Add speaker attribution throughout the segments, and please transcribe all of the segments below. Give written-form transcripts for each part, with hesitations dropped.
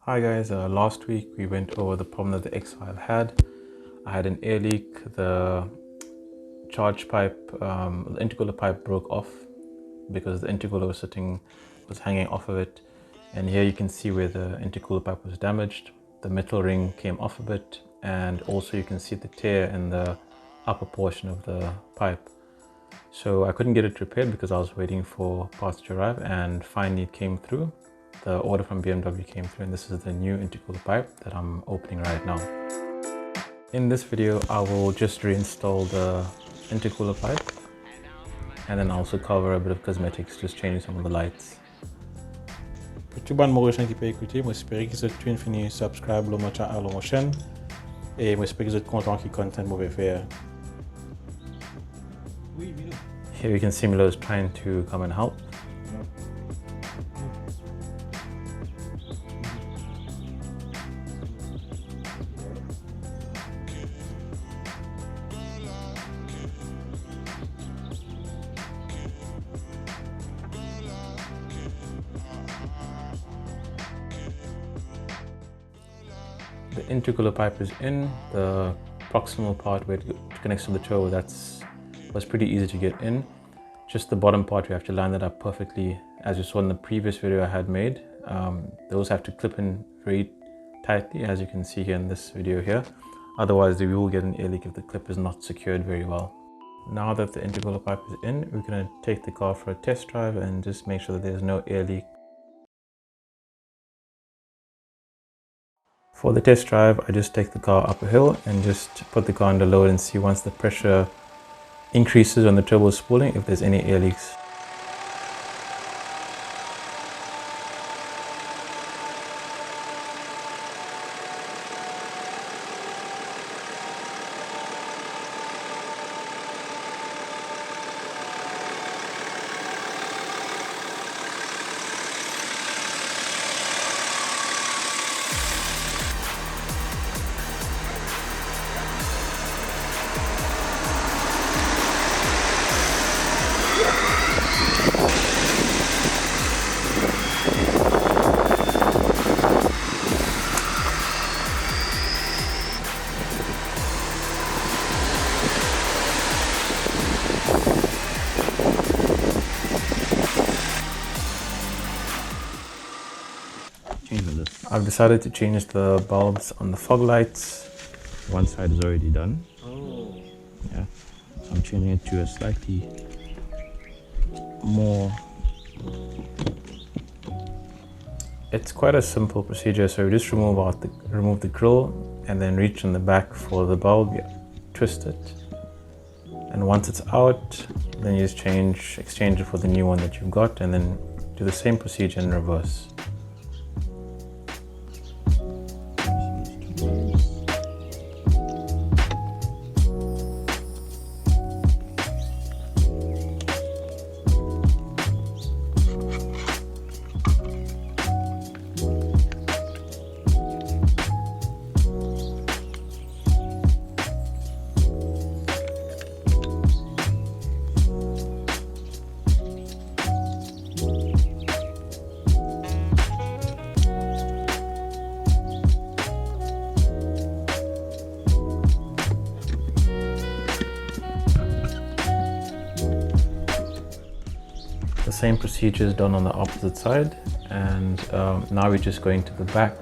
Speaker 1: Hi guys, last week we went over the problem that the X5 had. I had an air leak, the charge pipe, the intercooler pipe broke off because the intercooler was hanging off of it. And here you can see where the intercooler pipe was damaged. The metal ring came off a bit, and also you can see the tear in the upper portion of the pipe. So I couldn't get it repaired because I was waiting for parts to arrive, and finally it came through. The order from BMW came through, and this is the new intercooler pipe that I'm opening right now. In this video, I will just reinstall the intercooler pipe, and then also cover a bit of cosmetics, just changing some of the lights.
Speaker 2: Pour tout le monde qui peut écouter, moi j'espère que vous êtes fini subscribe à ma chaîne et moi j'espère que vous êtes content que le content mauvais faire.
Speaker 1: Here you can see Milo is trying to come and help. The intercooler pipe is in. The proximal part where it connects to the turbo, was pretty easy to get in. Just the bottom part, we have to line that up perfectly. As you saw in the previous video I had made, those have to clip in very tightly, as you can see here in this video here. Otherwise, we will get an air leak if the clip is not secured very well. Now that the intercooler pipe is in, we're going to take the car for a test drive and just make sure that there's no air leak. For the test drive, I just take the car up a hill and just put the car under load and see once the pressure increases when the turbo is spooling if there's any air leaks. I've decided to change the bulbs on the fog lights.
Speaker 3: One side is already done.
Speaker 2: Oh.
Speaker 3: Yeah. So I'm changing it to a slightly more.
Speaker 1: It's quite a simple procedure. So we just remove the grill and then reach in the back for the bulb, twist it. And once it's out, then you just exchange it for the new one that you've got, and then do the same procedure in reverse. The same procedure is done on the opposite side, and now we're just going to the back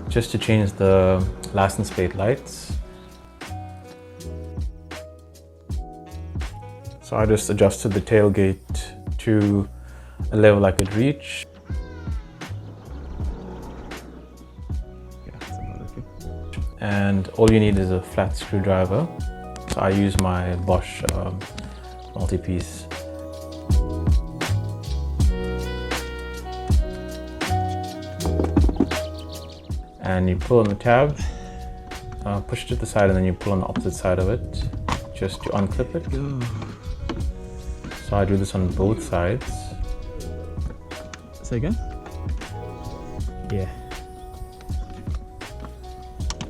Speaker 1: just to change the license plate lights. So I just adjusted the tailgate to a level I could reach. And all you need is a flat screwdriver. So I use my Bosch multi-piece. And you pull on the tab, push it to the side, and then you pull on the opposite side of it just to unclip it. So I do this on both sides.
Speaker 3: Say again?
Speaker 1: Yeah.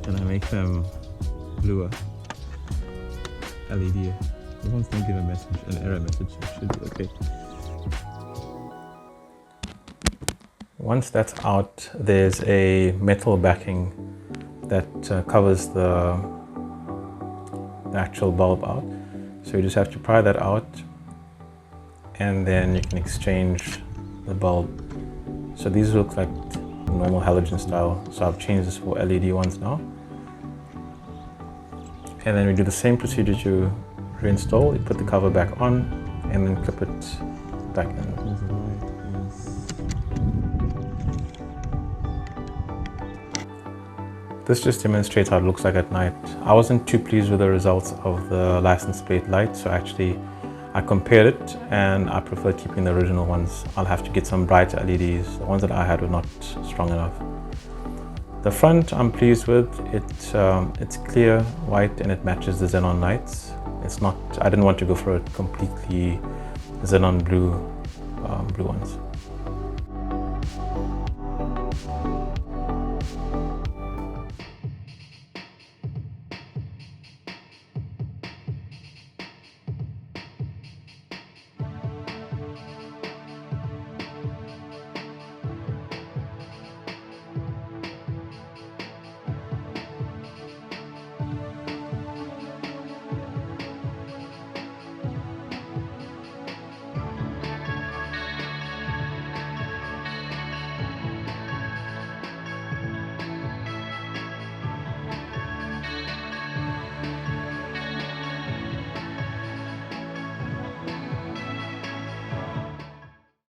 Speaker 3: Can I make them bluer? LED. The ones don't give a message, an error message. It should be okay.
Speaker 1: Once that's out, there's a metal backing that covers the actual bulb out. So you just have to pry that out, and then you can exchange the bulb. So these look like normal halogen style, so I've changed this for LED ones now. And then we do the same procedure to reinstall. You put the cover back on and then clip it back in. This just demonstrates how it looks like at night. I wasn't too pleased with the results of the license plate light, so actually I compared it and I prefer keeping the original ones. I'll have to get some bright LEDs. The ones that I had were not strong enough. The front I'm pleased with. It's clear white and it matches the xenon lights. I didn't want to go for a completely xenon blue ones.